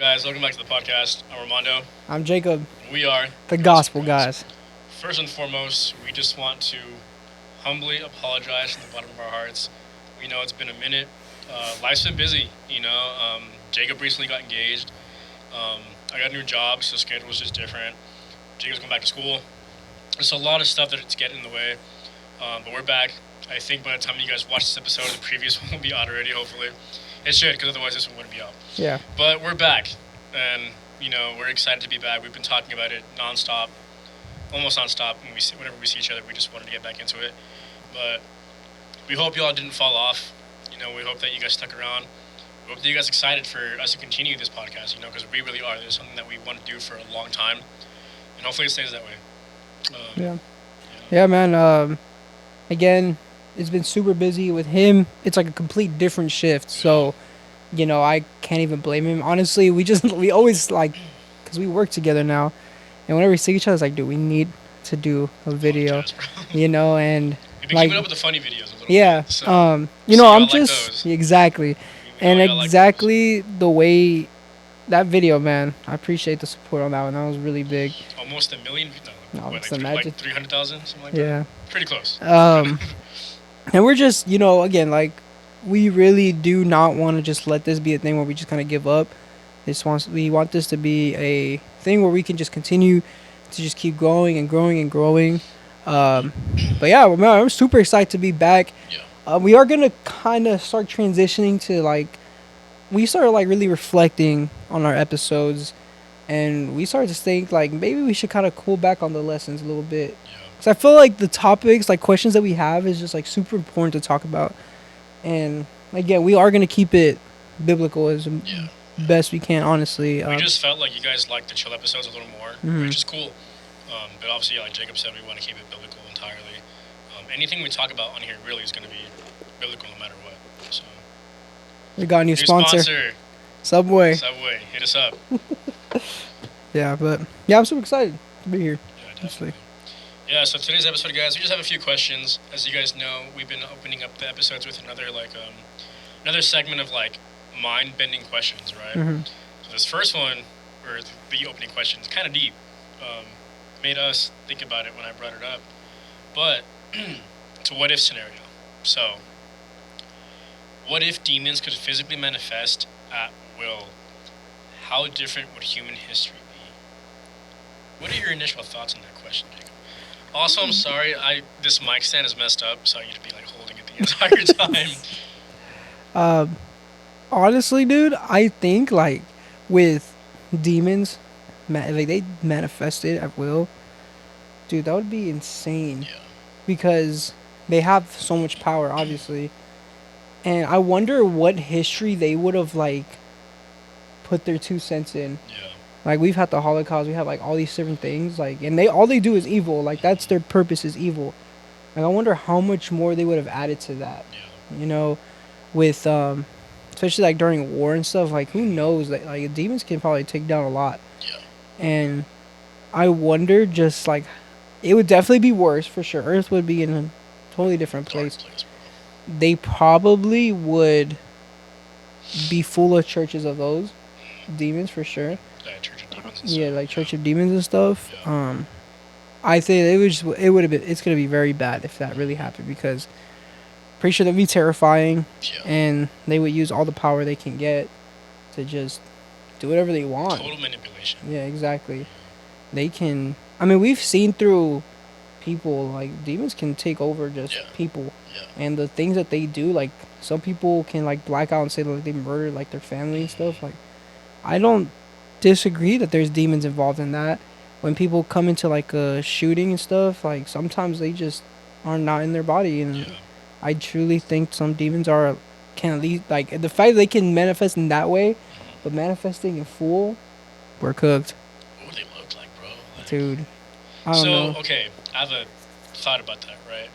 Guys, welcome back to the podcast. I'm Armando. I'm Jacob, We are the the gospel Gospel Guys. guys. First and foremost, we just want to humbly apologize from the bottom of our hearts. We know it's been a minute. Life's been busy, Jacob recently got engaged. I got a new job, so schedule was just different. Jacob's going back to school. There's a lot of stuff that's getting in the way, but we're back. I think by the time you guys watch this episode, the previous one will be out already, hopefully. It should, because otherwise this one wouldn't be out. Yeah. But we're back, and we're excited to be back. We've been talking about it nonstop, almost nonstop. Whenever we see each other, we just wanted to get back into it. But we hope y'all didn't fall off. We hope that you guys stuck around. We hope that you guys are excited for us to continue this podcast. Because we really are. There's something that we want to do for a long time, and hopefully it stays that way. Yeah. Yeah, man. Again, it's been super busy with him. It's like a complete different shift. So, I can't even blame him. Honestly, we always like, because we work together now, and whenever we see each other, it's like, dude, we need to do a video, Podcast, bro. and We've been like, keeping up with the funny videos a little yeah, bit. So, I'm y'all like just those. exactly, We know and y'all like those. exactly the way that video, man. I appreciate the support on that one. That was really big. Almost a million. No, What, just like imagine. 300,000, something like Yeah. that. Pretty close. And we're just, again, like, we really do not want to just let this be a thing where we just kind of give up. We want this to be a thing where we can just continue to just keep growing and growing and growing. But yeah, man, I'm super excited to be back. Yeah. We are gonna kind of start transitioning to like, we started like really reflecting on our episodes, and we started to think like maybe we should kind of cool back on the lessons a little bit. Yeah. Cause I feel like the topics, like questions that we have, is just like super important to talk about. And again, we are gonna keep it biblical as Yeah. best we can, honestly. We just felt like you guys liked the chill episodes a little more, Mhm. which is cool. But obviously, like Jacob said, we want to keep it biblical entirely. Anything we talk about on here really is going to be biblical no matter what. So, We got a new new sponsor, Subway. Subway, hit us up. Yeah, but yeah, I'm super excited to be here. Yeah, Honestly. definitely. Yeah, so today's episode, guys, we just have a few questions. As you guys know, we've been opening up the episodes with another segment of like mind-bending questions, right? Mhm. So this first one, or the opening question, is kind of deep. Made us think about it when I brought it up. But it's a what-if scenario. So, what if demons could physically manifest at will? How different would human history be? What are your initial thoughts on that question, Jacob? Also, I'm sorry, this mic stand is messed up, so I need to be like holding it the entire time. Um, Honestly, dude, I think like with demons, like they manifest it at will, dude, that would be insane Yeah, because they have so much power, obviously. And I wonder what history they would have like put their 2 cents in. yeah, Like we've had the Holocaust, we have like all these different things, like, and they all they do is evil. Like that's their purpose is evil. Like I wonder how much more they would have added to that. yeah, You know, with especially like during war and stuff. Like who knows? Like demons can probably take down a lot. yeah. And I wonder just like it would definitely be worse for sure. Earth would be in a totally different Dark place. place, They probably would be full of churches of those demons for sure. bro. Church of Demons and Yeah, stuff. like Church of Demons and stuff. Yeah. I think it would have been it's gonna be very bad if that really happened because pretty sure that'd be terrifying Yeah. and they would use all the power they can get to just do whatever they want. Total manipulation. Yeah, exactly. They can. I mean, we've seen through people like demons can take over just Yeah. people, Yeah. and the things that they do. Like some people can like black out and say like they murdered like their family and stuff. Like I don't disagree that there's demons involved in that. When people come into like a shooting and stuff, like sometimes they just are not in their body, and Yeah. I truly think some demons are can at least like the fact that they can manifest in that way, but manifesting in full, we're cooked, What would they look like, bro? Like, dude. I don't so, know. okay, I have a thought about that, right?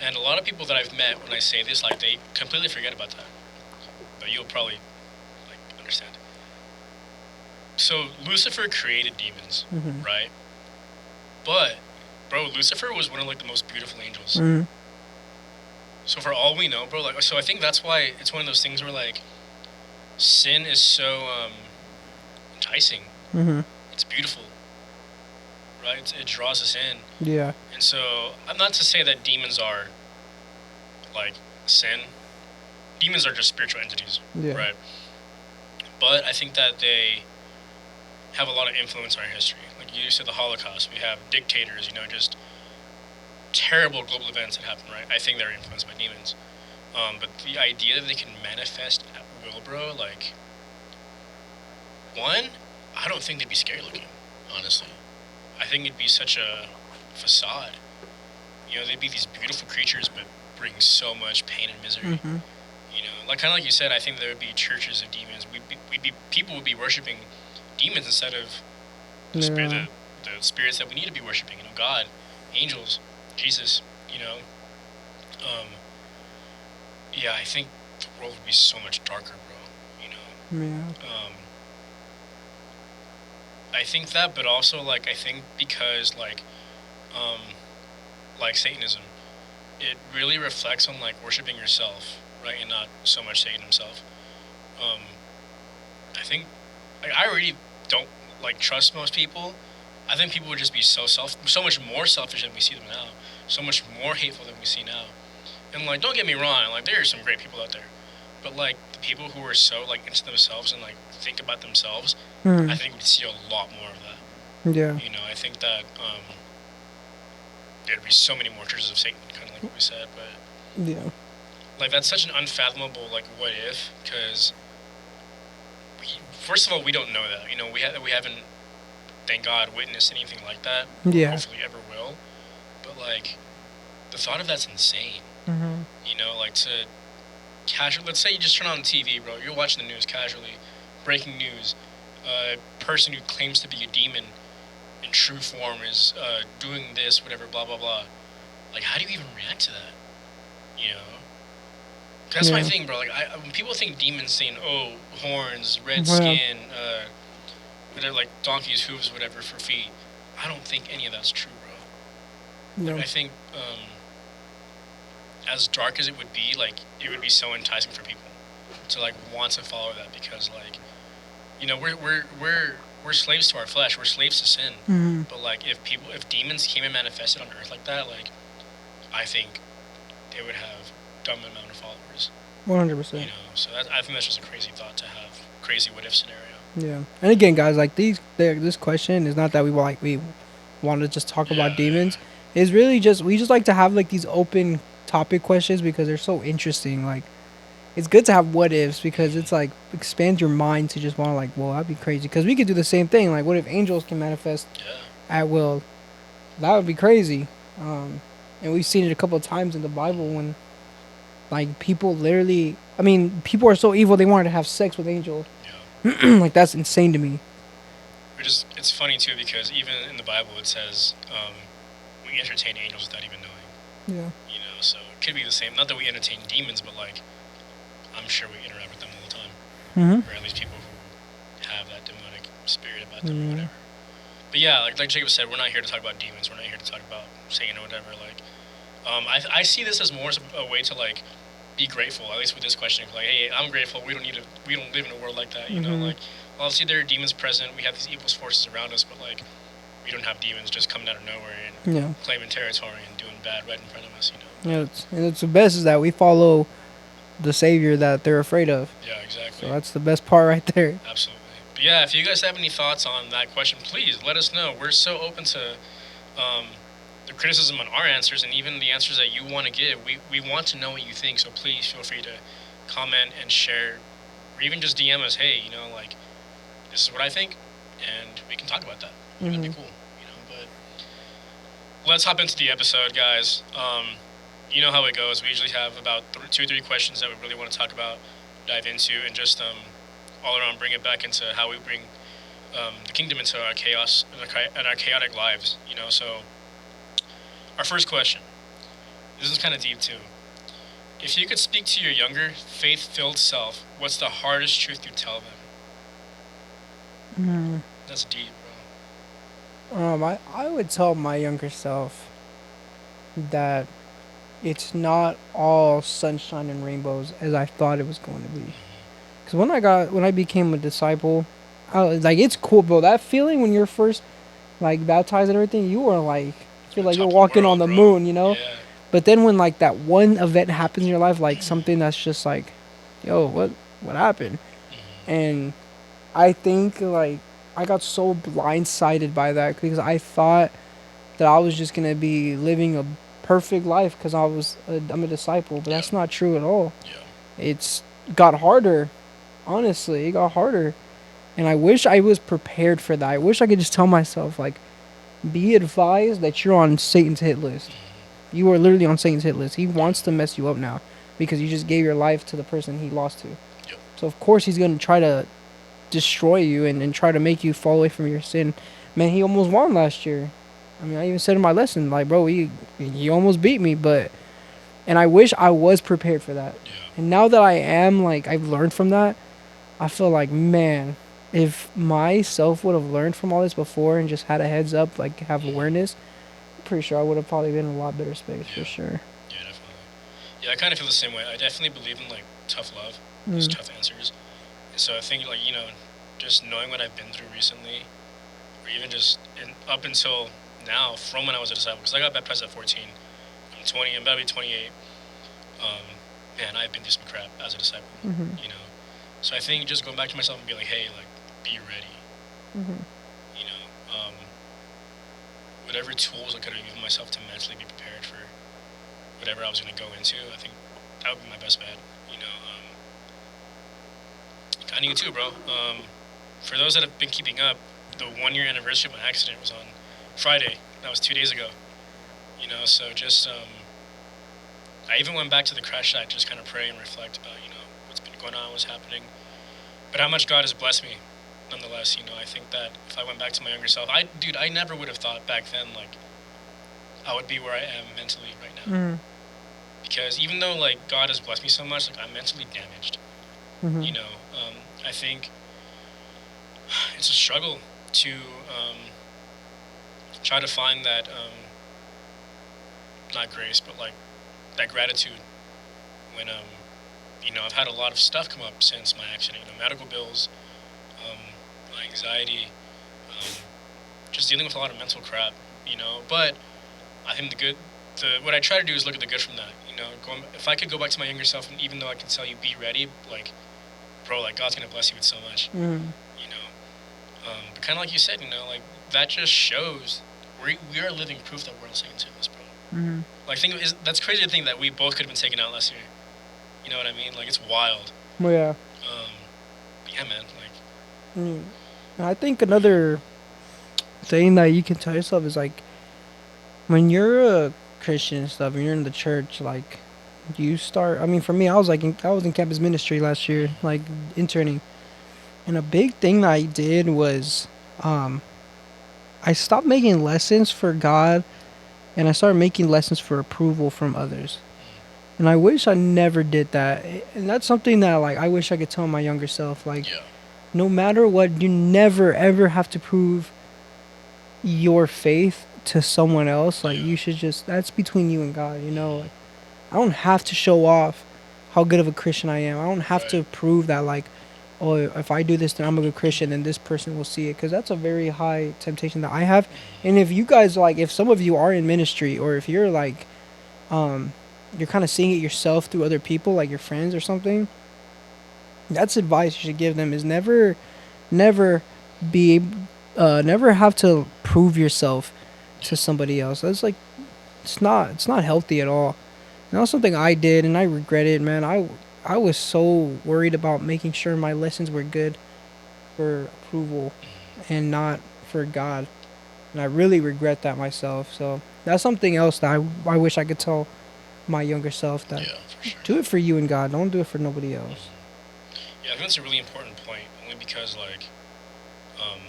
And a lot of people that I've met, when I say this, like, they completely forget about that. But you'll probably, like, understand. So, Lucifer created demons, Mhm. right? But, bro, Lucifer was one of, like, the most beautiful angels. Mhm. So, for all we know, bro, like, so I think that's why it's one of those things where, like, sin is so, enticing. Mm-hmm. It's beautiful, right? It draws us in. Yeah. And so, I'm not to say that demons are like sin. Demons are just spiritual entities, Yeah. right? But I think that they have a lot of influence on our history. Like you said, the Holocaust. We have dictators, just terrible global events that happen, right? I think they're influenced by demons. But the idea that they can manifest at will, bro, like, one, I don't think they'd be scary looking, honestly. I think it'd be such a facade. They'd be these beautiful creatures, but bring so much pain and misery. Mm-hmm. Like kind of like you said, I think there would be churches of demons. People would be worshiping demons instead of Yeah. the spirits that we need to be worshiping. God, angels, Jesus. You know, um, yeah, I think the world would be so much darker, bro. Yeah. I think that, but also like I think because um, like Satanism, it really reflects on like worshiping yourself, right, and not so much Satan himself. Um, I think I really don't like trust most people. I think people would just be so much more selfish than we see them now, so much more hateful than we see now. And like, don't get me wrong, like there are some great people out there, but like the people who are so like into themselves and like think about themselves, I Mm. think we'd see a lot more of that. Yeah. I think that there'd be so many more churches of Satan, kind of like what we said, but Yeah. like that's such an unfathomable like what if because first of all we don't know that we haven't thank God witnessed anything like that or Yeah. hopefully ever will, but like the thought of that's insane. Mm-hmm. Like to casual. Let's say you just turn on the TV, bro. You're watching the news casually, breaking news. A person who claims to be a demon in true form is doing this, whatever, blah blah blah. Like, how do you even react to that? You know, that's my Yeah. thing, bro. Like, when people think demons, saying, "Oh, horns, red Well. skin, they're like donkeys' hooves, whatever, for feet." I don't think any of that's true, bro. No. Like, I think as dark as it would be, like it would be so enticing for people to like want to follow that because like we're slaves to our flesh, we're slaves to sin. Mm-hmm. But like if demons came and manifested on earth like that, like I think they would have dumb amount of followers. 100%. So I think that's just a crazy thought to have, crazy what if scenario. Yeah. And again, guys, like this question is not that we want to just talk about demons. It's really just we just like to have like these open topic questions because they're so interesting. Like it's good to have what ifs because it's like expands your mind to just want to like, well, that'd be crazy because we could do the same thing. Like, what if angels can manifest Yeah. at will? That would be crazy. And we've seen it a couple of times in the Bible when like people literally, I mean, people are so evil they wanted to have sex with angels. Yeah. Like that's insane to me. It's funny too because even in the Bible it says we entertain angels without even knowing. Yeah. So it could be the same. Not that we entertain demons, but like I'm sure we interact with them all the time, Mm-hmm. or at least people who have that demonic spirit about them or Mhm. whatever. But yeah, like Jacob said, we're not here to talk about demons. We're not here to talk about Satan or whatever. Like, I see this as more a way to like be grateful. At least with this question, like, hey, I'm grateful. We don't live in a world like that. Mhm. Like obviously there are demons present. We have these evil forces around us, but like we don't have demons just coming out of nowhere and Yeah. claiming territory and doing bad right in front of us. Yeah. It's the best is that we follow the savior that they're afraid of. Yeah, exactly. So that's the best part right there. Absolutely. But yeah, if you guys have any thoughts on that question, please let us know. We're so open to the criticism on our answers and even the answers that you want to give. We want to know what you think, so please feel free to comment and share, or even just DM us. Hey, like this is what I think, and we can talk about that. That'd be Mhm. cool. But let's hop into the episode, guys. You know how it goes. We usually have about 2 or 3 questions that we really want to talk about, dive into, and just all around bring it back into how we bring the kingdom into our chaos and our chaotic lives. So our first question. This is kind of deep too. If you could speak to your younger, faith-filled self, what's the hardest truth you'd tell them? Mm. That's deep, bro. I would tell my younger self that it's not all sunshine and rainbows as I thought it was going to be. Because when I became a disciple, like it's cool, bro. That feeling when you're first like baptized and everything, you are like feel On like you're top of the walking on world, the bro. moon, you know. Yeah. But then when like that one event happens in your life, like something that's just like, yo, what happened? Hmm. And I think like I got so blindsided by that because I thought that I was just gonna be living a perfect life because I'm a disciple, but Yeah. that's not true at all. Yeah. It's got harder. Honestly, it got harder, and I wish I was prepared for that. I wish I could just tell myself like, be advised that you're on Satan's hit list. Hmm. You are literally on Satan's hit list. He Yeah. wants to mess you up now because you just gave your life to the person he lost to. Yep. So of course he's gonna try to destroy you and try to make you fall away from your sin. Man, he almost won last year. I mean, I even said in my lesson, like, bro, he almost beat me, but and I wish I was prepared for that. Yeah. And now that I am, like, I've learned from that. I feel like, man, if myself would have learned from all this before and just had a heads up, like, have Hmm. awareness, I'm pretty sure I would have probably been in a lot better space for Yeah. sure. Yeah, definitely. Yeah, I kind of feel the same way. I definitely believe in like tough love, those Mm. tough answers. So I think like just knowing what I've been through recently, or even just up until now, from when I was a disciple, because I got baptized at 14. I'm 20. I'm about to be 28. Um, Man, I've been through some crap as a disciple. Mhm. You know, so I think just going back to myself and be like, hey, like, be ready. Mhm. You know, whatever tools I could have given myself to mentally be prepared for whatever I was going to go into. I think that would be my best bet. You know, kind of you too, bro. For those that have been keeping up, the 1 year anniversary of my accident was on Friday. That was 2 days ago. You know, so just I even went back to the crash site, just kind of pray and reflect about what's been going on, what's happening, but how much God has blessed me. Nonetheless, I think that if I went back to my younger self, I never would have thought back then like I would be where I am mentally right now. Mhm. Because even though like God has blessed me so much, like I'm mentally damaged. You Mhm. know, I think it's a struggle to um, try to find that not grace, but like that gratitude when I've had a lot of stuff come up since my accident. Medical bills, um, my anxiety, um, just dealing with a lot of mental crap. But I think what I try to do is look at the good from that. If I could go back to my younger self, and even though I can tell you be ready, like, bro, like God's gonna bless you with so much. Mhm. You know, but kind of like you said, like that just shows we are living proof that we're on Satan's list, bro. Mhm. Like, that's crazy to think that we both could have been taken out last year. You know what I mean? Like, it's wild. Well, yeah. Um, yeah, man. Like, Mm. And I think another thing that you can tell yourself is like when you're a Christian and stuff, and you're in the church, like you start. I mean, for me, I was in campus ministry last year, like interning, and a big thing that I did was, um, I stopped making lessons for God, and I started making lessons for approval from others. And I wish I never did that. And that's something that like I wish I could tell my younger self. Like, yeah, no matter what, you never ever have to prove your faith to someone else. Like yeah, you should just that's between you and God, you know. Like I don't have to show off how good of a Christian I am. I don't have right, to prove that like, oh, if I do this then I'm a good Christian and this person will see it, cuz that's a very high temptation that I have. And if you guys like if some of you are in ministry, or if you're like um you're kind of seeing it yourself through other people like your friends or something, that's advice you should give them is never be never have to prove yourself to yeah, somebody else. That's like it's not healthy at all. And that was something I did and I regret it, man. I was so worried about making sure my lessons were good for approval and not for God. And I really regret that myself. So that's something else that I wish I could tell my younger self, that yeah, for sure. do it for you and God. Don't do it for nobody else. Yeah, I think that's a really important point. Only because like, um,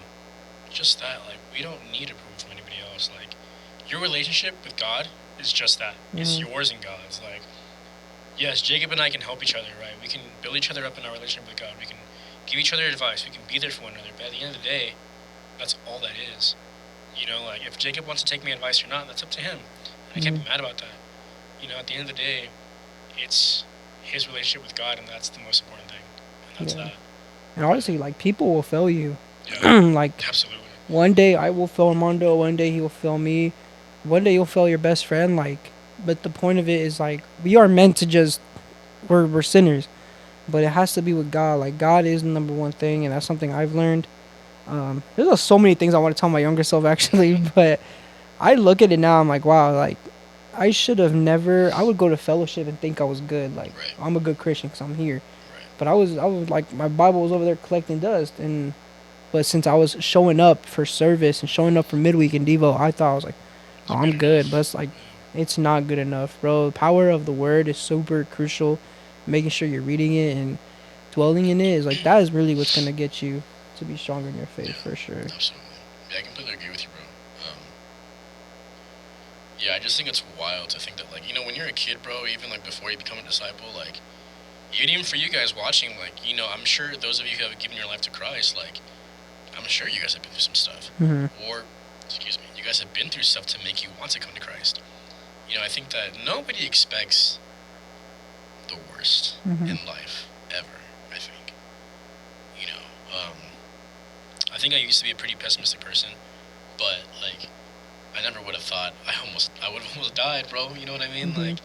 just that like we don't need approval from anybody else. Like, your relationship with God is just that. It's Mm-hmm. yours and God's. Like, yes, Jacob and I can help each other, right? We can build each other up in our relationship with God. We can give each other advice. We can be there for one another. But at the end of the day, that's all that is. Like if Jacob wants to take my advice or not, that's up to him. And I can't Mm-hmm. be mad about that. At the end of the day, it's his relationship with God, and that's the most important thing. And that's Yeah. that. And honestly, like people will fail you. Yeah, Like absolutely. one day I will fail Armando, one day he will fail me, one day you'll fail your best friend. Like, but the point of it is like we are meant to just we're sinners, but it has to be with God. Like God is the number one thing, and that's something I've learned. There's just so many things I want to tell my younger self actually, but I look at it now. I'm like, wow, like I should have never. I would go to fellowship and think I was good. Like Right, I'm a good Christian because I'm here. right. But I was like, my Bible was over there collecting dust, and but since I was showing up for service and showing up for midweek and Devo, I thought I was like, It's oh, good I'm good. But enough. it's like, it's not good enough, bro. The power of the word is super crucial. Making sure you're reading it and dwelling in it is like that is really what's gonna get you to be stronger in your Yeah, faith for sure. absolutely. Yeah, I completely agree with you, bro. Yeah, I just think it's wild to think that, like, when you're a kid, bro, even like before you become a disciple, like, even for you guys watching, like, I'm sure those of you who have given your life to Christ, like, I'm sure you guys have been through some stuff, Hmm. or, excuse me, you guys have been through stuff to make you want to come to Christ. I think that nobody expects the worst Hmm. in life ever. I think, you know, um, I think I used to be a pretty pessimistic person, but like, I never would have thought I would have almost died, bro. You know what I mean? Hmm. Like,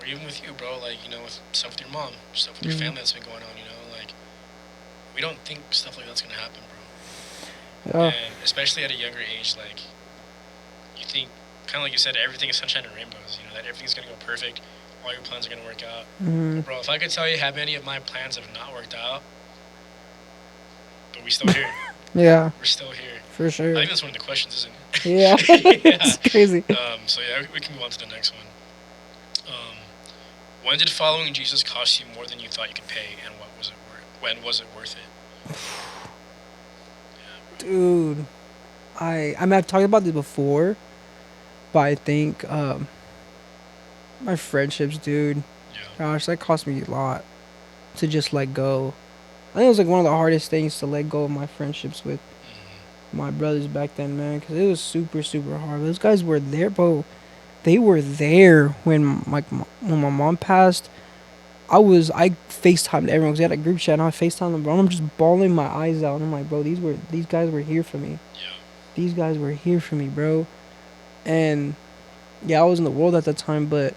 or even with you, bro. Like, with stuff with your mom, stuff with your Hmm. family that's been going on. Like, we don't think stuff like that's gonna happen, bro. Yeah. And especially at a younger age, like, you think, kind of like you said, everything is sunshine and rainbows. That everything's gonna go perfect, all your plans are gonna work out. Hmm. But bro, if I could tell you how many of my plans have not worked out, but we still here. Yeah, We're still here. for I sure. think that's one of the questions, isn't Yeah, it? Yeah. it's crazy. So yeah, we can move on to the next one. Um, when did following Jesus cost you more than you thought you could pay, and what was it worth? When was it worth it? Yeah, Dude, I mean I've talked about this before, but I think my friendships, dude. bro. Gosh, that cost me a lot to just let go. I think it was like one of the hardest things to let go of my friendships with my brothers back then, man, because it was super, super hard. Those guys were there, bro. They were there when when my mom passed. I FaceTimed everyone because we had a group chat, and I FaceTimed them, bro. And I'm just bawling my eyes out. And I'm like, bro, these guys were here for me. Yeah, These guys were here for me, bro. And yeah, I was in the world at that time, but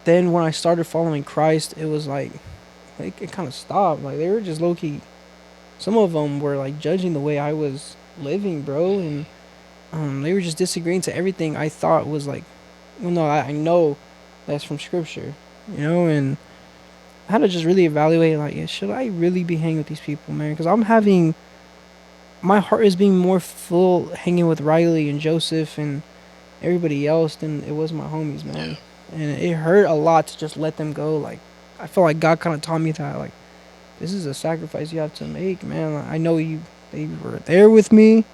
then when I started following Christ, it was like it kind of stopped. Like they were just low key. Some of them were like judging the way I was living, bro, and they were just disagreeing to everything I thought was like, well, no, I know that's from scripture, and I had to just really evaluate, like, yeah, should I really be hanging with these people, man? Because my heart is being more full hanging with Riley and Joseph and everybody else than it was my homies, yeah, man. And it hurt a lot to just let them go. Like, I felt like God kind of taught me that, like, this is a sacrifice you have to make, man. Like, I know they were there with me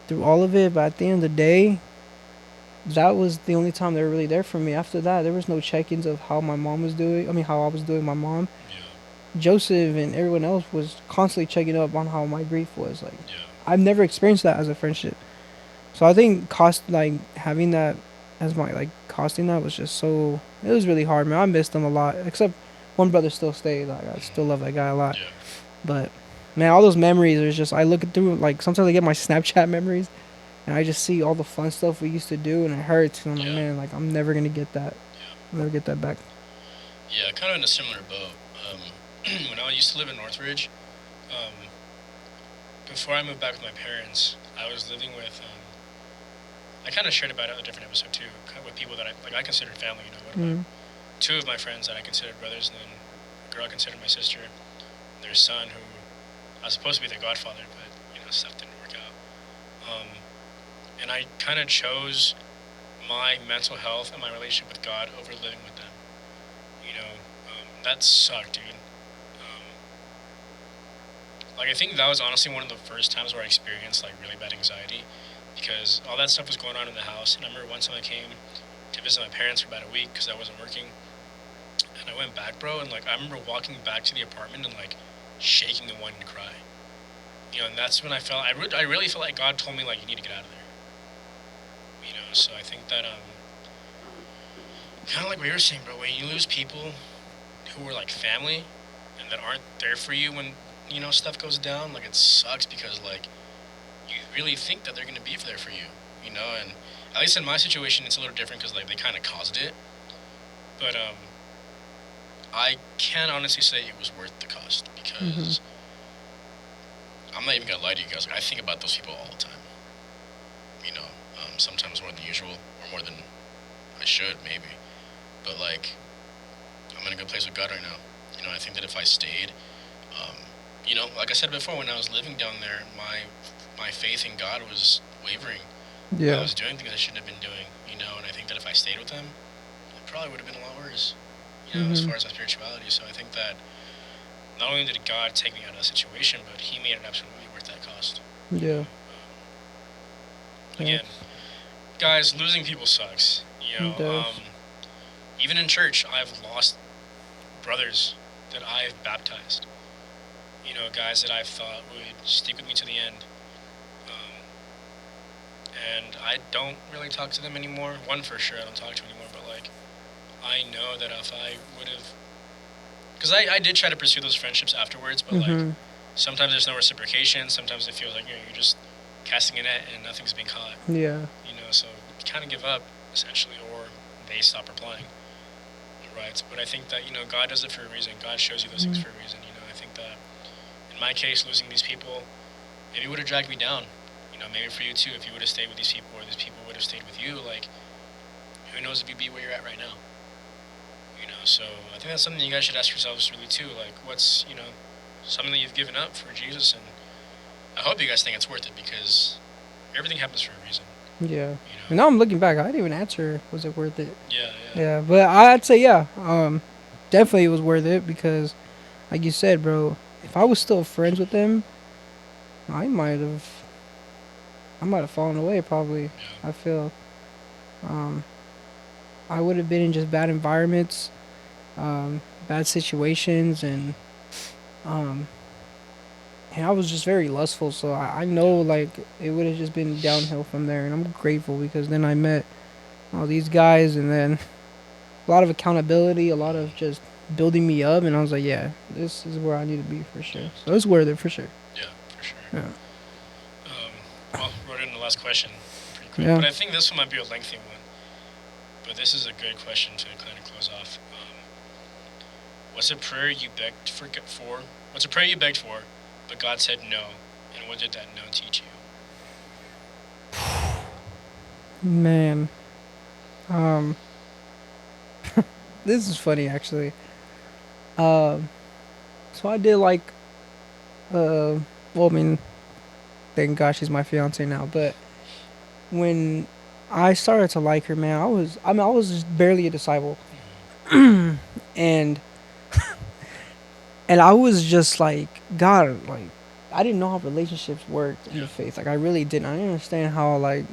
through all of it, but at the end of the day, that was the only time they were really there for me. After that, there was no check-ins of how my mom was doing. I mean, how I was doing my mom. yeah, Joseph and everyone else was constantly checking up on how my grief was. Like, yeah, I've never experienced that as a friendship. So I think having that as my like costing that was just so it was really hard, man. I missed them a lot. Except one brother still stayed. Like I still love that guy a lot. yeah, But man, all those memories are just I look through like sometimes I get my Snapchat memories and I just see all the fun stuff we used to do and it hurts and I'm like, yeah, man, like I'm never gonna get that. yeah. I'll never get that back. Yeah, kind of in a similar boat. Um, when I used to live in Northridge, um, before I moved back with my parents, I was living with. I kind of shared about it in a different episode too, with people that I considered family. One of my Mm. two of my friends that I considered brothers, and then a girl I considered my sister. Their son, who I was supposed to be their godfather, but stuff didn't work out. Um, and I kind of chose my mental health and my relationship with God over living with them. That sucked, dude. Um, like I think that was honestly one of the first times where I experienced like really bad anxiety, because all that stuff was going on in the house. And I remember one time I came to visit my parents for about a week because I wasn't working, and I went back, bro, and like I remember walking back to the apartment and like shaking and wanting to cry. And that's when I really felt like God told me like you need to get out of there. So I think that kind of like what you were saying, bro. When you lose people who are like family and that aren't there for you when stuff goes down, like it sucks because like you really think that they're gonna be there for you, and at least in my situation, it's a little different because like they kind of caused it, but I can honestly say it was worth the cost Mhm. because I'm not even gonna lie to you guys. Like, I think about those people all the time. Sometimes more than usual or more than I should maybe. But like, I'm in a good place with God right now. I think that if I stayed, um, like I said before, when I was living down there, my faith in God was wavering. I Yeah. was doing things I shouldn't have been doing. And I think that if I stayed with Him, it probably would have been a lot worse. As Mhm. far as my spirituality. So I think that not only did God take me out of that situation, but He made it absolutely worth that cost. Yeah. Again, Facts. guys, losing people sucks. It does. Even in church, I've lost brothers that I've baptized. Guys that I've thought would stick with me to the end. Um, and I don't really talk to them anymore. One for sure, I don't talk to anymore. But like, I know that if I would have, because I did try to pursue those friendships afterwards, but like, Mhm. sometimes there's no reciprocation. Sometimes it feels like you're just casting a net and nothing's being caught. Yeah. So you kind of give up essentially, or they stop replying. Right. But I think that God does it for a reason. God shows you those things Mhm. for a reason. I think that in my case, losing these people maybe would have dragged me down. Maybe for you too, if you would have stayed with these people, or these people would have stayed with you, like who knows if you'd be where you're at right now. So I think that's something you guys should ask yourselves really too. Like, what's something that you've given up for Jesus, and I hope you guys think it's worth it because everything happens for a reason. Yeah. And now I'm looking back. I didn't even answer. Was it worth it? Yeah. Yeah. But I'd say yeah. Definitely it was worth it because, like you said, bro, if I was still friends with them, I might have. I might have fallen away. Probably. Yeah. I feel. Um. I would have been in just bad environments, bad situations, um, and I was just very lustful. So I know like it would have just been downhill from there, and I'm grateful because then I met all these guys, and then a lot of accountability, a lot of just building me up, and I was like, yeah, this is where I need to be for Yeah. sure. So it's worth it for sure. Yeah. For sure. Yeah. Well, wrote in the last question pretty quick, Yeah. but I think this one might be a lengthy one. But this is a good question to kind of close off. What's a prayer you begged for? What's a prayer you begged for, but God said no, and what did that no teach Man. Um. This is funny actually. Um. So I did like. Well, I mean, thank God she's my fiance now. But when I started to like her, man, I was just barely a disciple, and I was just like, God, like, I didn't know how relationships worked in you? the faith. Like, I really didn't. I didn't understand how like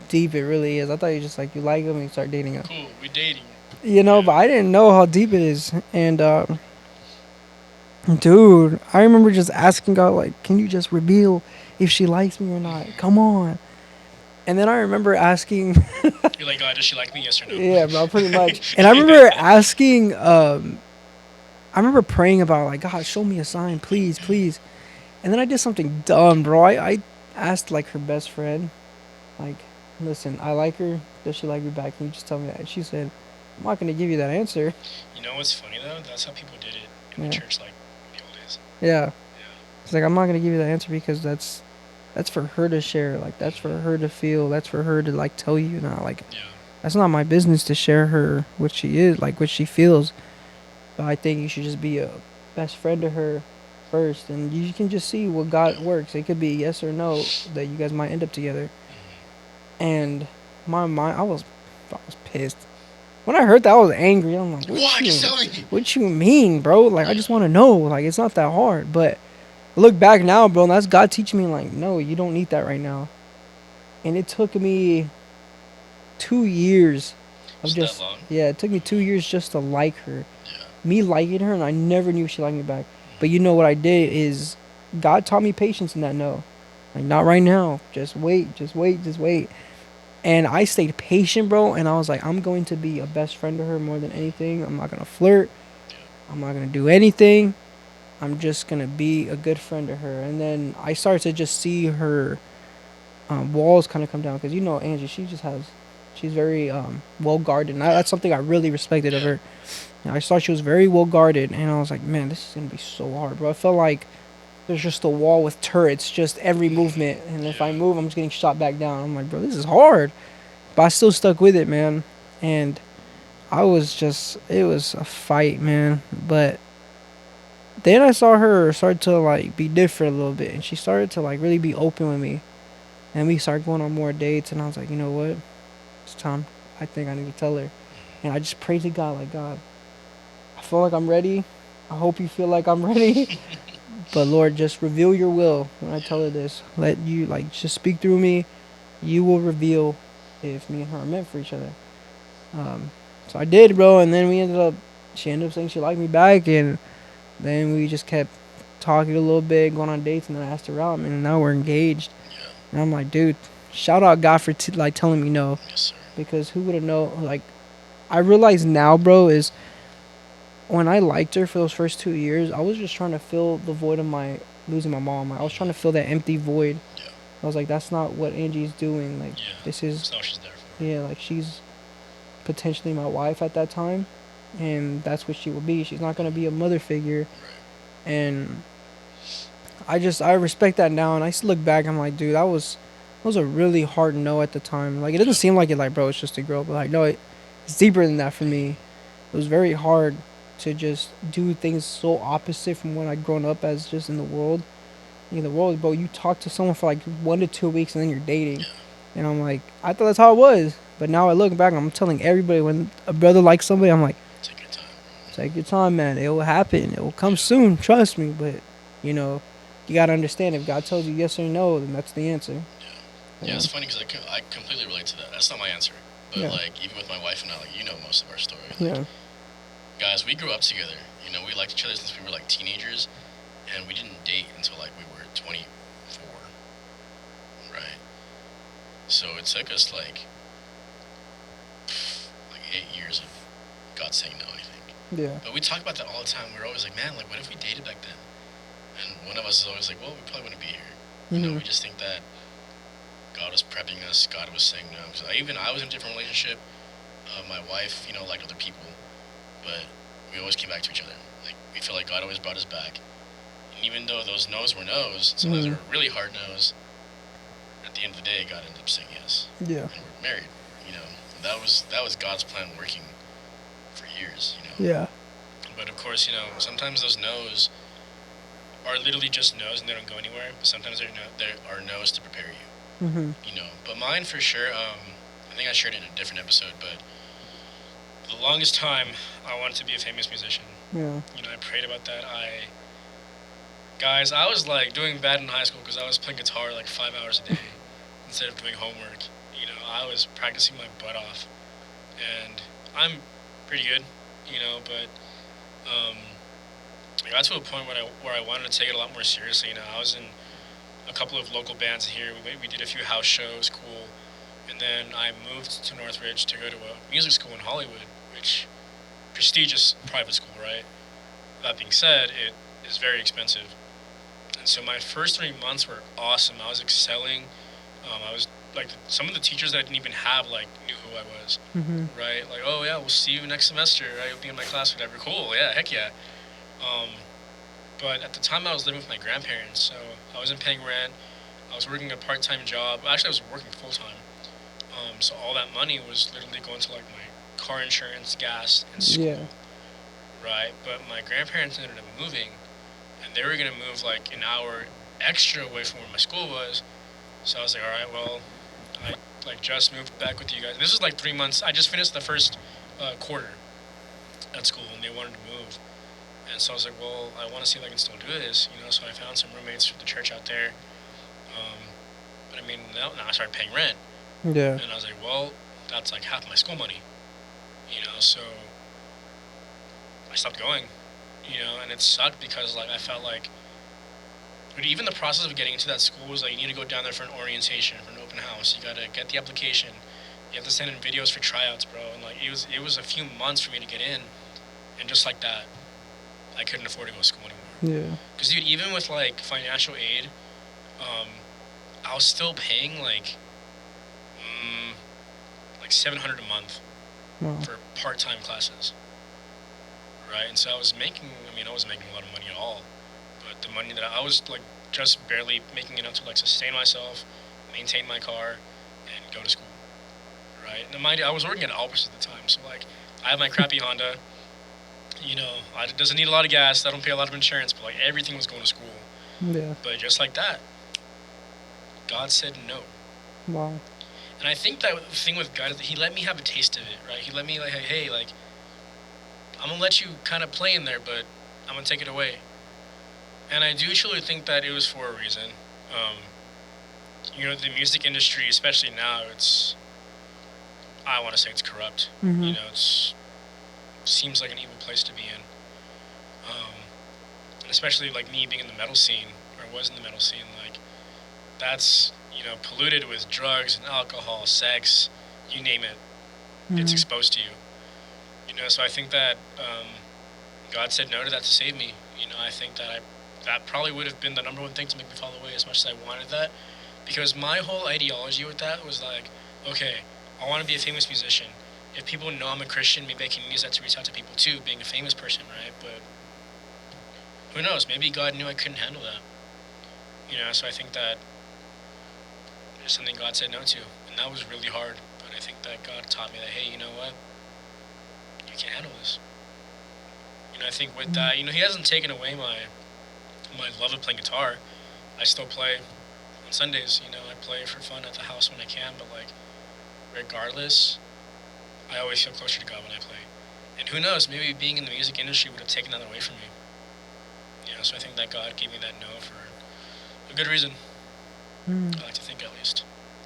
deep it really is. I thought you just like you like them and you start dating them, Cool, we dating. but I didn't know how deep it is. And dude, I remember just asking God, like, can you just reveal if she likes me or not? Come on. And then I remember asking, You're like, God, does she like me? Yes or no? yeah, bro, pretty much. And I remember asking, I remember praying about like, God, show me a sign, please, please. And then I did something dumb, bro. I asked like her best friend, like, listen, I like her. Does she like me back? Can you just tell me that? And she said, I'm not gonna give you that answer. You know what's funny though? That's how people did it in the Yeah, church, like in the old days. yeah. Yeah. It's like I'm not gonna give you that answer because that's for her to share. Like that's for her to feel. That's for her to like tell you. Not like Yeah. that's not my business to share her what she is, like what she feels. But I think you should just be a best friend to her first, and you can just see what God Yeah. works. It could be yes or no that you guys might end up together. And my mind, I was pissed when I heard that. I was angry. I'm like, Why? Just tell me. what you mean, bro? Like I Yeah. just want to know. Like it's not that hard. But I look back now, bro, and that's God teaching me like, no, you don't need that right now. And it took me 2 years of Is that just long? yeah, it took me 2 years just to like her. Yeah. Me liking her, and I never knew she liked me back. But you know what I did is God taught me patience in that no. Like not right now. Just wait, just wait, just wait. And I stayed patient, bro, and I was like, I'm going to be a best friend to her more than anything. I'm not gonna flirt. Yeah. I'm not gonna do anything. I'm just gonna be a good friend to her. And then I started to just see her walls kind of come down because Angie, she's very well guarded. And Yeah. that's something I really respected of Yeah. her. I saw she was very well guarded, and I was like, man, this is gonna be so hard, bro. I felt like there's just a wall with turrets, just every movement, and if I Yeah. move, I'm just getting shot back down. I'm like, bro, this is hard, but I still stuck with it, man. And it was a fight, man. But then I saw her start to like be different a little bit, and she started to like really be open with me, and we started going on more dates, and I was like, you know what, it's time. I think I need to tell her, and I just prayed to God, like, God, I feel like I'm ready. I hope you feel like I'm ready. But Lord, just reveal your will when I tell Yeah. her this. Let you like just speak through me. You will reveal if me and her are meant for each other. Um, so I did, bro, and then she ended up saying she liked me back, and then we just kept talking a little bit, going on dates, and then I asked her out, and now we're engaged. Yeah. And I'm like, dude, shout out God for like telling me no, Yes, sir. because who would have known? Like, I realize now, bro, is when I liked her for those first 2 years, I was just trying to fill the void of my losing my mom. I was trying to fill that empty void. Yeah. I was like, that's not what Angie's doing. Like, Yeah. this is, That's not what she's there for. yeah, like she's potentially my wife at that time, and that's what she will be. She's not gonna be a mother figure, Right. and I respect that now. And I still look back, I'm like, dude, that was a really hard no at the time. Like, it doesn't Yeah. seem like it, like, bro, it's just a girl, but like, no, it's deeper than that for me. It was very hard to just do things so opposite from what I'd grown up as just in the world. In the world, bro, you talk to someone for like 1 to 2 weeks and then you're dating. Yeah. And I'm like, I thought that's how it was. But now I look back, I'm telling everybody when a brother likes somebody, I'm like, Take your time, bro. take your time, man. It will happen. It will come Yeah. soon. Trust me. But, you know, you got to understand if God tells you yes or no, then that's the answer. Yeah. Yeah. Yeah. It's funny because I completely relate to that. That's not my answer, but Yeah. like even with my wife and I, like most of our story. Like, Yeah. guys, we grew up together. We liked each other since we were like teenagers, and we didn't date until like we were 24, right? So it took us like 8 years of God saying no, I think. Yeah. But we talk about that all the time. We are always like, man, like what if we dated back then? And one of us is always like, well, we probably wouldn't be here. Hmm. We just think that God was prepping us. God was saying no. Because I was in a different relationship. My wife, liked other people, but we always came back to each other. Like we feel like God always brought us back. And even though those no's were no's, sometimes they Hmm. were really hard no's. At the end of the day, God ended up saying yes, Yeah. and we're married. And that was God's plan working for years. Yeah. But of course, sometimes those no's are literally just no's and they don't go anywhere. But sometimes there are no's to prepare you. Hmm. But mine for sure. I think I shared it in a different episode, but for the longest time, I wanted to be a famous musician. Yeah. I prayed about that. Guys, I was like doing bad in high school because I was playing guitar like 5 hours a day instead of doing homework. I was practicing my butt off, and I'm pretty good. But I got to a point where I wanted to take it a lot more seriously. I was in a couple of local bands here. We did a few house shows, cool. And then I moved to Northridge to go to a music school in Hollywood, which prestigious private school, right? That being said, it is very expensive. And so my first 3 months were awesome. I was excelling. I was like some of the teachers that I didn't even have like knew who I was, Hmm. right? Like, oh yeah, we'll see you next semester. Right? You'll be in my class, whatever. Cool, yeah, heck yeah. Um, but at the time, I was living with my grandparents, so I wasn't paying rent. I was working a part-time job. Actually, I was working full-time. So all that money was literally going to like my car insurance, gas, and Yeah. school, right? But my grandparents ended up moving, and they were gonna move like an hour extra away from where my school was. So I was like, all right, well, I like just moved back with you guys. This was like 3 months. I just finished the first quarter at school, and they wanted to move. And so I was like, well, I want to see if I can still do this, So I found some roommates from the church out there. Um, but I mean, now I started paying rent. Yeah. And I was like, well, that's like half my school money, So I stopped going, and it sucked because like I felt like, but even the process of getting into that school was like you need to go down there for an orientation, for an open house. You gotta get the application. You have to send in videos for tryouts, bro. And like it was a few months for me to get in, and just like that, I couldn't afford to go to school anymore. Yeah. Because, dude, even with, like, financial aid, um, I was still paying, like 700 a month Wow. for part-time classes, right? And so I was making, I mean, I wasn't making a lot of money at all, but the money that I was, like, just barely making enough to, like, sustain myself, maintain my car, and go to school, right? And mind you, I was working at Alpers at the time, so, like, I have my crappy Honda, you know, it doesn't need a lot of gas, I don't pay a lot of insurance, but, like, everything was going to school. Yeah. But just like that, God said no. Wow. And I think that the thing with God is that He let me have a taste of it, right? He let me, like, hey, like, I'm gonna let you kind of play in there, but I'm gonna take it away. And I do truly think that it was for a reason. Um, you know, the music industry, especially now, I want to say it's corrupt. Mm-hmm. You know, seems like an evil place to be in. And especially like me being in the metal scene, or was in the metal scene, like, that's, you know, polluted with drugs and alcohol, sex, you name it, it's Mm-hmm. exposed to you. You know, so I think that God said no to that to save me. You know, I think that that probably would have been the number one thing to make me fall away as much as I wanted that. Because my whole ideology with that was like, okay, I want to be a famous musician. If people know I'm a Christian, maybe I can use that to reach out to people too, being a famous person, right? But who knows? Maybe God knew I couldn't handle that. You know, so I think that it's something God said no to. And that was really hard. But I think that God taught me that, hey, you know what? You can't handle this. You know, I think with that, you know, He hasn't taken away my love of playing guitar. I still play on Sundays. You know, I play for fun at the house when I can. But like, regardless, I always feel closer to God when I play. And who knows? Maybe being in the music industry would have taken that away from me. You know, so I think that God gave me that no for a good reason. Mm. I like to think, at least.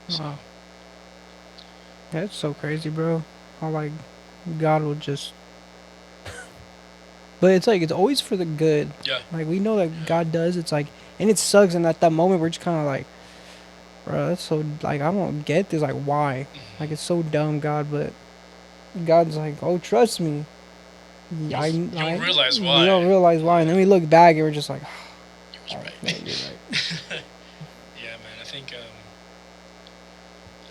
So, Wow. That's so crazy, bro. How like God will just. But it's like it's always for the good. yeah, Like we know that yeah. God does. It's like, and it sucks. And at that moment, we're just kind of like, bro, that's so like I don't get this. Like why? Like it's so dumb, God. But God's like, oh, trust me. You'll realize We why. don't realize why, and then we look back and we're just like, You was oh, right. yeah, you're right. Yeah, man. I think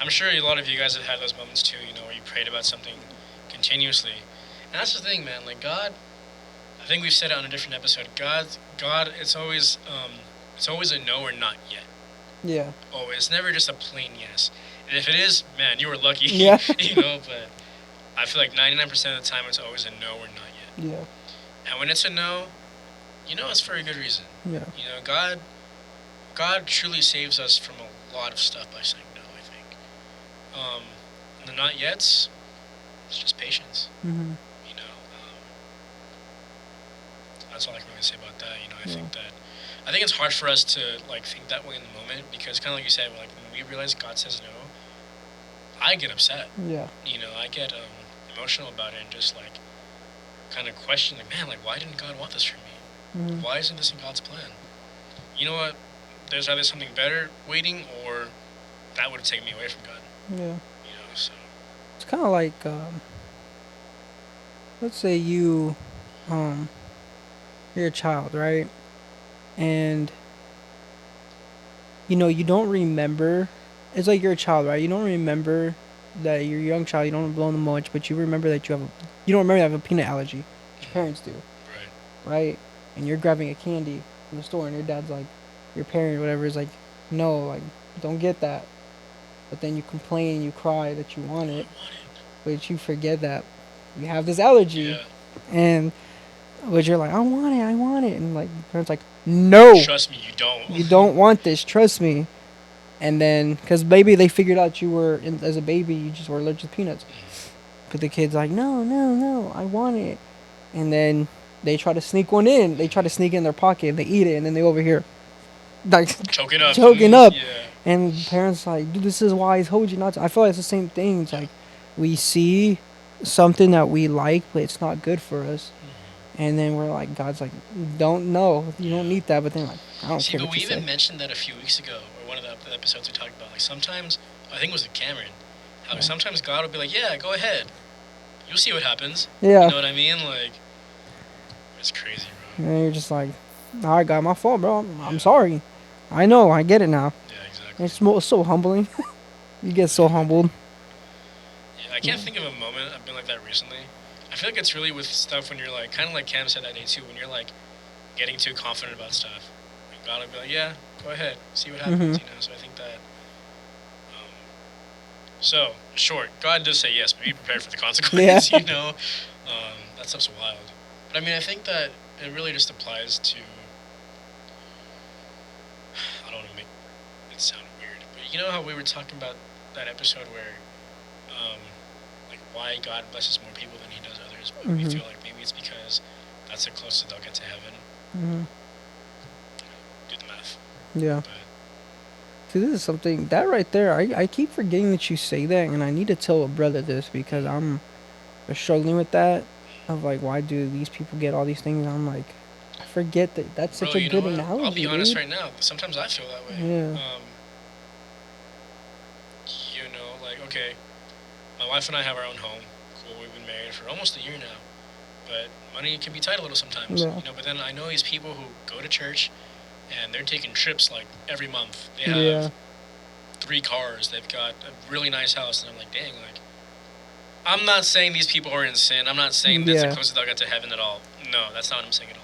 I'm sure a lot of you guys have had those moments too. You know, where you prayed about something continuously, and that's the thing, man. Like God, I think we've said it on a different episode. God, it's always a no or not yet. Yeah. Oh, it's never just a plain yes. And if it is, man, you were lucky. Yeah. You know, but I feel like 99% of the time it's always a no or not yet. Yeah. And when it's a no, you know it's for a good reason. Yeah. You know, God truly saves us from a lot of stuff by saying no, I think. And the not yets, it's just patience. Mhm. You know, that's all I can really say about that. You know, I think it's hard for us to like think that way in the moment because kind of like you said, like when we realize God says no, I get upset. Yeah. You know, I get emotional about it and just like kind of question, like, man, like why didn't God want this for me? Mhm. Why isn't this in God's plan? You know what? There's either something better waiting, or that would have taken me away from God. Yeah. You know, so It's kind of like, let's say you're a child, right? And you don't remember. It's like you're a child, right? You don't remember that you're a young child. You don't blow them much, but you remember that you don't remember you have a peanut allergy. Your parents do, right. right? And you're grabbing a candy from the store, and your dad's like, your parent, or whatever, is like, no, like, don't get that. But then you complain, you cry that you want I it, want it. but you forget that you have this allergy, Yeah. and but you're like, I want it, and like, parents like, no, Trust me, you don't. you don't want this, trust me. And then, because maybe they figured out as a baby, you just were allergic to peanuts. But the kid's like, no, no, no, I want it. And then they try to sneak one in. They try to sneak it in their pocket, and they eat it, and then they over here, like, Choking up. choking up. Yeah. And parents like, dude, this is why I told you not to. I feel like it's the same thing. It's Yeah. like, we see something that we like, but it's not good for us. And then we're like, God's like, don't know, you don't need that. But then like, I don't See, care but what we you even say. mentioned that a few weeks ago, or one of the episodes we talked about. Like sometimes, I think it was with Cameron, how Yeah. sometimes God will be like, yeah, go ahead. You'll see what happens. Yeah. You know what I mean? Like, it's crazy, bro. And then you're just like, All right, God, my fault, bro. I'm sorry. I know. I get it now. Yeah, exactly. It's so humbling. You get so Yeah. humbled. Yeah, I can't think of a moment I've been like that recently. I feel like it's really with stuff when you're like, kind of like Cam said that day too, when you're like getting too confident about stuff. And God will be like, yeah, go ahead, see what Hmm. happens, you know. So I think that. Um, so short, God does say yes, but be prepared for the Yeah. consequence. You know, that stuff's wild. But I mean, I think that it really just applies to. I don't want to make it sound weird, but you know how we were talking about that episode where, um, like, why God blesses more people than He does others, but we Hmm. feel like maybe it's because that's the closest they'll get to heaven. Hmm. Do the math, Yeah. but See, this is something that right there. I keep forgetting that you say that, and I need to tell a brother this because I'm struggling with that. Of like, why do these people get all these things? I'm like, I forget that that's bro, such a you know good what? I'll be analogy, honest dude. right now. Sometimes I feel that way. Yeah. You know, like okay, my wife and I have our own home. Cool, we've been married for almost a year now. But money can be tight a little sometimes, Yeah. you know. But then I know these people who go to church and they're taking trips like every month. They Yeah. have 3 cars. They've got a really nice house, and I'm like, dang, like I'm not saying these people are in sin. I'm not saying that's the Yeah. closest they'll get to heaven at all. No, that's not what I'm saying at all.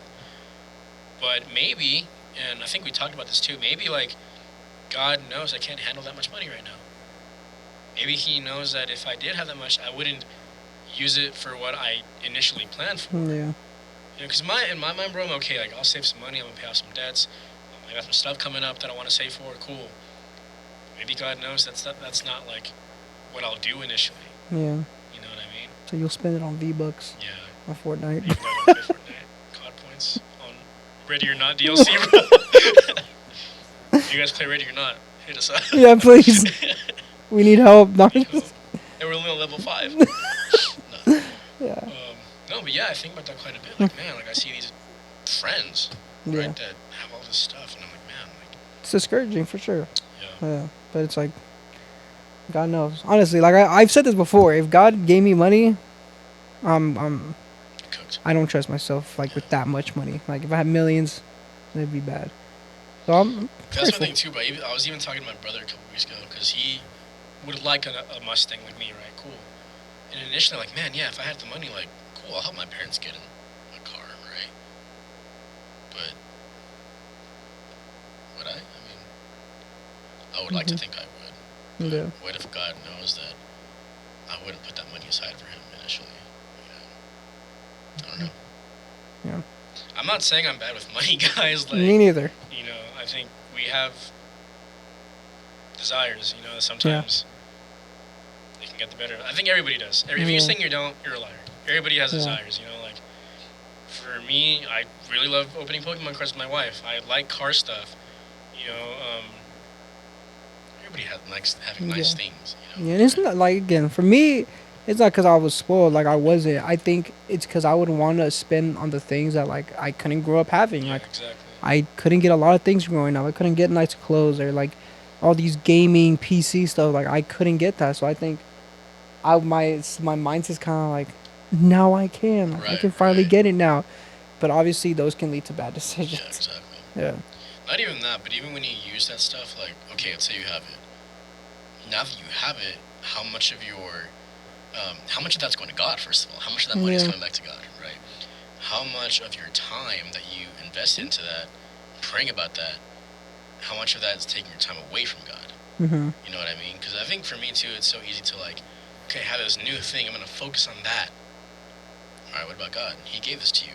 But maybe, and I think we talked about this too. Maybe like God knows I can't handle that much money right now. Maybe He knows that if I did have that much, I wouldn't use it for what I initially planned for. Yeah. You know, because in my mind, bro, I'm okay. Like I'll save some money. I'm gonna pay off some debts. I got some stuff coming up that I want to save for. Cool. Maybe God knows that's not like what I'll do initially. Yeah. You know what I mean? So you'll spend it on V-Bucks Yeah. on Fortnite. Even though I don't play Fortnite, COD points on Ready or Not DLC, bro. You guys play Ready or Not? Hit us up. Yeah, please. We need help. No. Need help. And we're only on level 5. No. Yeah. No, but yeah, I think about that quite a bit. Like, man, like I see these friends, Yeah. right, that have all this stuff, and I'm like, man, like, It's discouraging for sure. yeah, Yeah. But it's like, God knows. Honestly, like I've said this before. If God gave me money, um, cooked. I don't trust myself like Yeah. with that much money. Like if I had millions, it'd be bad. So I'm That's my grateful. thing too, bro. I was even talking to my brother a couple weeks ago because he would like a Mustang like me, right? Cool. And initially, like, man, yeah, if I had the money, like, cool, I'll help my parents get a car, right? But would I? I mean, I would like to Hmm. think I would. But Yeah. what if God knows that I wouldn't put that money aside for him initially? You know, I don't know. Yeah. I'm not saying I'm bad with money, guys. Me Like, neither. you know, I think we have desires. You know, Yeah. sometimes they can get the better. I think everybody does. If Yeah. you're saying you don't, you're a liar. Everybody has Yeah. desires. You know, like for me, I really love opening Pokemon cards with my wife. I like car stuff. You know, everybody has likes having nice Yeah. things. You know, Yeah. And it's not like again for me. It's not because I was spoiled. Like I wasn't. I think it's because I would want to spend on the things that like I couldn't grow up having. yeah, Like exactly. I couldn't get a lot of things growing up. I couldn't get nice clothes or like all these gaming PC stuff. Like I couldn't get that. So I think my mindset's kind of like now I can. Like I Right, can finally right. get it now. But obviously those can lead to bad Yeah, decisions. exactly. Yeah. Not even that, but even when you use that stuff, like, okay, let's say you have it. Now that you have it, how much of that's going to God, first of all? How much of that money is Yeah. coming back to God, right? How much of your time that you invest into that, praying about that, how much of that is taking your time away from God? Mhm. You know what I mean? Because I think for me, too, it's so easy to, like, okay, I have this new thing, I'm going to focus on that. All right, what about God? He gave this to you.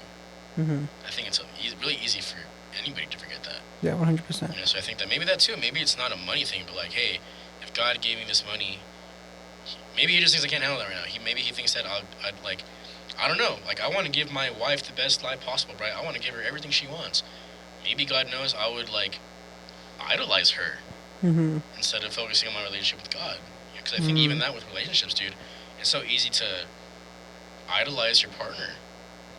Mhm. I think it's really easy for anybody to forget that. Yeah. 100%. You know, so I think that maybe that too. Maybe it's not a money thing, but like, hey, if God gave me this money, maybe He just thinks I can't handle that right now. Maybe He thinks that I'd like, I don't know. Like, I want to give my wife the best life possible, right? I want to give her everything she wants. Maybe God knows I would like idolize her Mhm. instead of focusing on my relationship with God. Because I think Mhm. even that with relationships, dude, it's so easy to idolize your partner.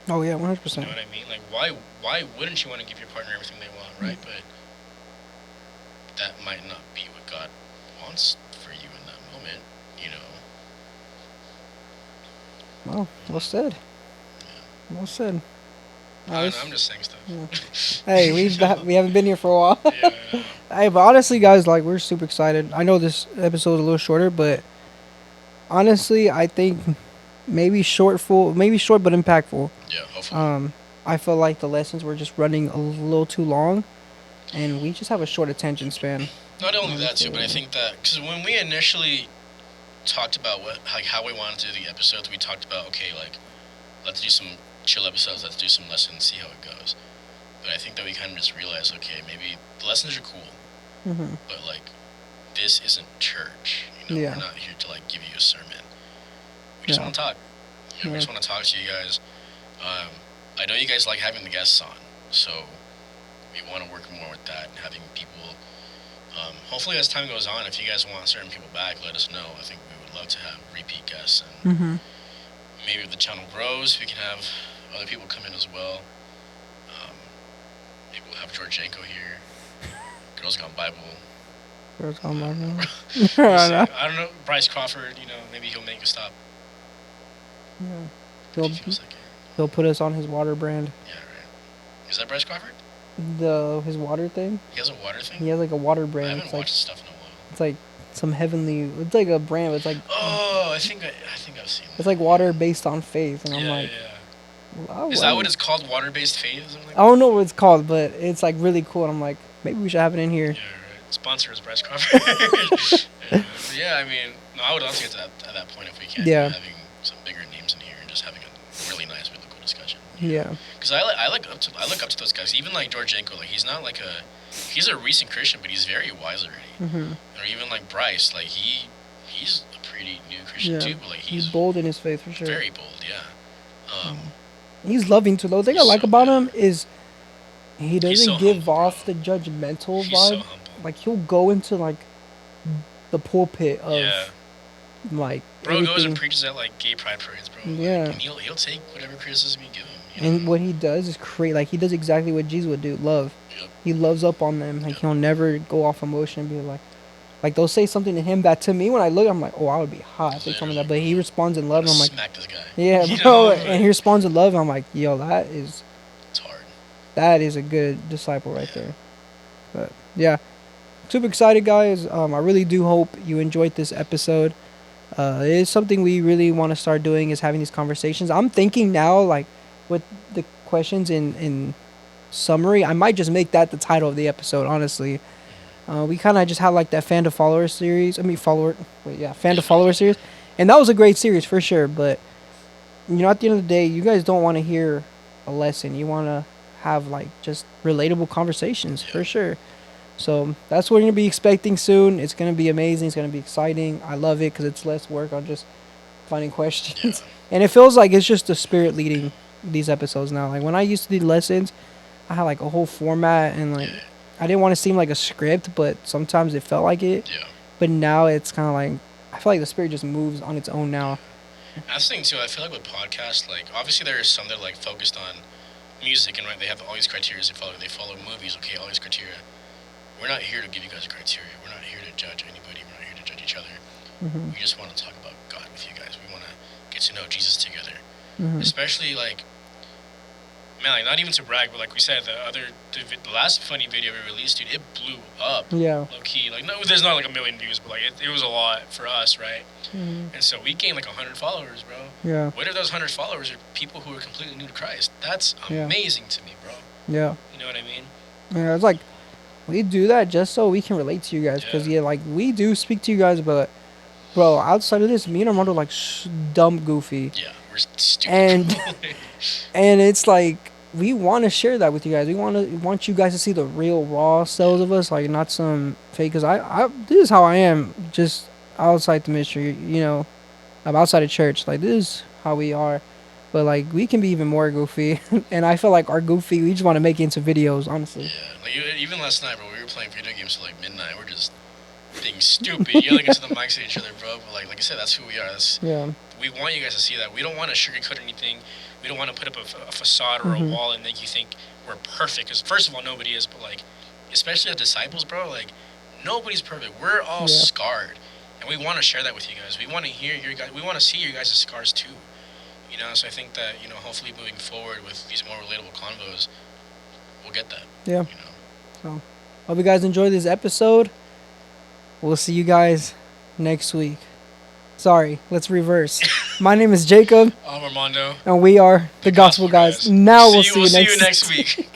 Oh yeah. You 100%. know what I mean? Like, why wouldn't you want to give your partner everything they want, right? But that might not be what God wants for you in that moment, you know. Well said. Well said. I'm just saying stuff. Yeah. Hey, we haven't been here for a while. Yeah. Hey, but honestly, guys, like we're super excited. I know this episode is a little shorter, but honestly, I think maybe short but impactful. Yeah, hopefully. I feel like the lessons were just running a little too long, and we just have a short attention span. Not only that Honestly, too, but I think that because when we initially talked about how we wanted to do the episodes, we talked about okay, like let's do some chill episodes, let's do some lessons, see how it goes. But I think that we kind of just realized, okay, maybe the lessons are cool, hmm but like this isn't church. You know, Yeah. we're not here to like give you a sermon. We just Yeah. want to talk. You know, we Yeah. just want to talk to you guys. I know you guys like having the guests on, so we want to work more with that and having people. Hopefully, as time goes on, if you guys want certain people back, let us know. I think we would love to have repeat guests, and hmm maybe if the channel grows, we can have other people come in as well. Um, maybe we'll have Georgienko here. Girls Gone Bible. Girls Gone Bible. We'll see. I don't know. Bryce Crawford. You know, maybe he'll make a stop. Yeah. If He'll he feels like it. he'll put us on his water brand. Yeah, right. Is that Bryce Crawford? His water thing. He has a water thing. He has like a water I brand. haven't It's like watched his stuff in a while. it's like some heavenly. It's like a brand. But it's like Oh, I think I've seen that. it's like water based on faith, and I'm Yeah, like, yeah. wow, Is that what it's called? Water-based faith or something like I don't know what it's called, but it's like really cool. And I'm like, maybe we should have it in here. Yeah, right. Sponsor is Bryce Crawford. Yeah, I mean, no, I would love to get to that point if we can. Yeah. Having some bigger names in here and just having a really nice biblical discussion. Yeah. Because I look up to those guys. Even like Georgienko, like he's not like he's a recent Christian, but he's very wise already. hmm Or even like Bryce, like he's a pretty new Christian Yeah. too, but like He's he's bold in his faith for sure. very bold. Yeah. He's loving too. The thing I He's like so about good. him is he doesn't so give humble, off bro. the judgmental He's so vibe. humble. Like he'll go into like the pulpit of Yeah. like Bro goes everything. and preaches at like gay pride parades, bro. Yeah. Like, and he'll take whatever criticism you give him. You And know? what he does is create, like, he does exactly what Jesus would do, love. Yep. He loves up on them. Like, Yep. he'll never go off emotion and be like, they'll say something to him that to me, when I look, I'm like, oh, I would be hot if they told me that. But he responds in love, and I'm like, Smack this guy. yeah, You bro. know? And he responds in love, and I'm like, yo, It's hard. that is a good disciple right there. But, yeah. Super excited, guys. I really do hope you enjoyed this episode. It is something we really want to start doing, is having these conversations. I'm thinking now, like, with the questions in summary, I might just make that the title of the episode, honestly. We kind of just had like that fan to follower series. Fan to follower series. And that was a great series for sure. But, you know, at the end of the day, you guys don't want to hear a lesson. You want to have like just relatable conversations for sure. So that's what we're going to be expecting soon. It's going to be amazing. It's going to be exciting. I love it because it's less work on just finding questions. And it feels like it's just the spirit leading these episodes now. Like when I used to do lessons, I had like a whole format and like I didn't want to seem like a script, but sometimes it felt like it. Yeah. But now it's kind of like I feel like the spirit just moves on its own now. That's the thing too. I feel like with podcasts, like obviously there are some that are like focused on music and right, they have all these criteria they follow. They follow movies, okay, all these criteria. We're not here to give you guys a criteria. We're not here to judge anybody. We're not here to judge each other. hmm We just want to talk about God with you guys. We want to get to know Jesus together. hmm Especially like, man, like not even to brag, but like we said, the last funny video we released, dude, it blew up. Yeah. Low key, like no, there's not like a million views, but like it was a lot for us, right? hmm And so we gained like 100 followers, bro. Yeah. What if those 100 followers are people who are completely new to Christ? That's Yeah. amazing to me, bro. Yeah. You know what I mean? Yeah. It's like we do that just so we can relate to you guys. Because, Yeah. like, we do speak to you guys, but, bro, outside of this, me and Armando are, like, dumb goofy. Yeah, we're stupid. And- And it's like, we want to share that with you guys. We want you guys to see the real, raw selves of us, like, not some fake. Because this is how I am, just outside the ministry, you know. I'm outside of church. Like, this is how we are. But, like, we can be even more goofy. And I feel like our goofy, we just want to make it into videos, honestly. Yeah, like even last night, bro, we were playing video games till like midnight. We're just being stupid, yelling into the mics at each other, bro. But like I said, that's who we are. Yeah. We want you guys to see that. We don't want to sugarcoat anything. We don't want to put up a facade or Mhm. a wall and make you think we're perfect. Because first of all, nobody is. But like, especially as disciples, bro, like nobody's perfect. We're all Yeah. scarred, and we want to share that with you guys. We want to hear your guys. We want to see your guys' scars too. You know, so I think that, you know, hopefully moving forward with these more relatable convos, we'll get that. Yeah. You know? So, hope you guys enjoyed this episode. We'll see you guys next week. Sorry, let's reverse. My name is Jacob. I'm Armando. And we are the Gospel Guys. Now we'll see you next next week.